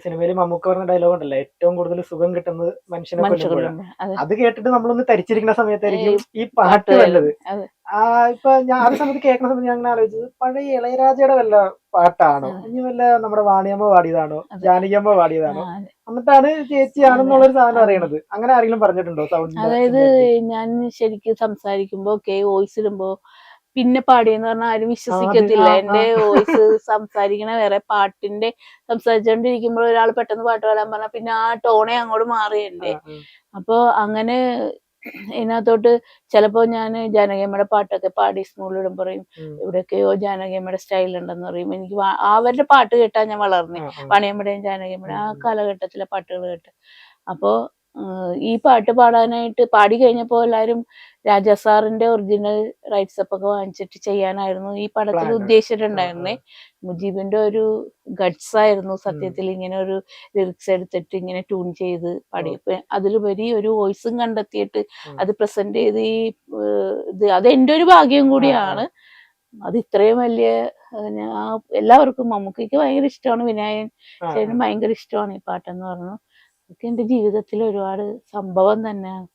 സിനിമയിൽ മമ്മൂക്ക പറഞ്ഞ ഡയലോഗ് ഉണ്ടല്ലോ, ഏറ്റവും കൂടുതൽ സുഖം കിട്ടുന്നത് മനുഷ്യനെ കൊല്ലുമ്പോഴാണ്. മനുഷ്യകൊല്ലുമ്പോ അതെ അത് കേട്ടിട്ട് നമ്മളൊന്ന് തരിച്ചിരിക്കുന്ന സമയത്തായിരിക്കും ഈ പാട്ട് പാട്ട് വല്ലത്. വരുന്നത്. അതെ ഇപ്പൊ ഞാൻ ആ സമയത്ത് കേൾക്കുന്ന സമയത്ത് ഞാൻ അങ്ങനെ ആലോചിച്ചത്, പഴയ ഇളയരാജയുടെ വല്ല പാട്ടാണോ, അതെ ഇനി വല്ല നമ്മുടെ വാണിയമ്മ പാടിയതാണോ, അതെ ജാനകിയമ്മ ആ പാടിയതാണോ, അതെ എന്നിട്ടാണ് അതെ ചേച്ചിയാണെന്നുള്ളൊരു സാധനം അതെ. അറിയണത്. അങ്ങനെ ആരെങ്കിലും പറഞ്ഞിട്ടുണ്ടോ സൗണ്ടിന്റെ അതായത് സിമിലാരിറ്റി? ഞാൻ ശരിക്കും സംസാരിക്കുമ്പോ വോയിസ് ഇടുമ്പോ പിന്നെ പാടിയെന്ന് പറഞ്ഞാൽ ആരും അത് വിശ്വസിക്കത്തില്ല. എന്റെ വോയിസ് സംസാരിക്കണ വേറെ, പാട്ടിന്റെ സംസാരിച്ചോണ്ടിരിക്കുമ്പോൾ ഒരാൾ പെട്ടെന്ന് പാട്ട് പാടാൻ പറഞ്ഞാൽ പിന്നെ ആ ടോണേ അങ്ങോട്ട് മാറിയല്ലേ. അപ്പൊ അങ്ങനെ ഇതിനകത്തോട്ട് ചിലപ്പോ ഞാൻ ജാനകിയമ്മയുടെ പാട്ടൊക്കെ പാടി സ്കൂളിലിടും പറയും ഇവിടെയൊക്കെയോ ജാനകിയമ്മയുടെ സ്റ്റൈൽ ഉണ്ടെന്ന് പറയും. എനിക്ക് അവരുടെ പാട്ട് കേട്ടാ ഞാൻ വളർന്നേ, വാണിയമ്മയുടെയും ജാനകിയമ്മയുടെ ആ കാലഘട്ടത്തിലെ പാട്ടുകൾ കേട്ട്. അപ്പോ ഈ പാട്ട് പാടാനായിട്ട് പാടി കഴിഞ്ഞപ്പോ എല്ലാരും രാജാ സാറിന്റെ ഒറിജിനൽ റൈറ്റ്സ് ഒക്കെ വാങ്ങിച്ചിട്ട് ചെയ്യാനായിരുന്നു ഈ പടത്തിൽ ഉദ്ദേശിച്ചിട്ടുണ്ടായിരുന്നേ. മുജീബിന്റെ ഒരു ഗട്ട്സ് ആയിരുന്നു സത്യത്തിൽ ഇങ്ങനെ ഒരു ലിറിക്സ് എടുത്തിട്ട് ഇങ്ങനെ ട്യൂൺ ചെയ്ത് പാടി. അതിലുപരി ഒരു വോയിസും കണ്ടെത്തിയിട്ട് അത് പ്രസന്റ് ചെയ്ത് ഈ അത് എന്റെ ഒരു ഭാഗ്യം കൂടിയാണ്. അത് ഇത്രയും വലിയ എല്ലാവർക്കും, മമ്മൂക്കയ്ക്ക് ഭയങ്കര ഇഷ്ടമാണ്, വിനായകൻ ചേട്ടനും ഭയങ്കര ഇഷ്ടമാണ് ഈ പാട്ടെന്ന് പറഞ്ഞു. അതൊക്കെ എന്റെ ജീവിതത്തിൽ ഒരുപാട് സംഭവം തന്നെയാണ്.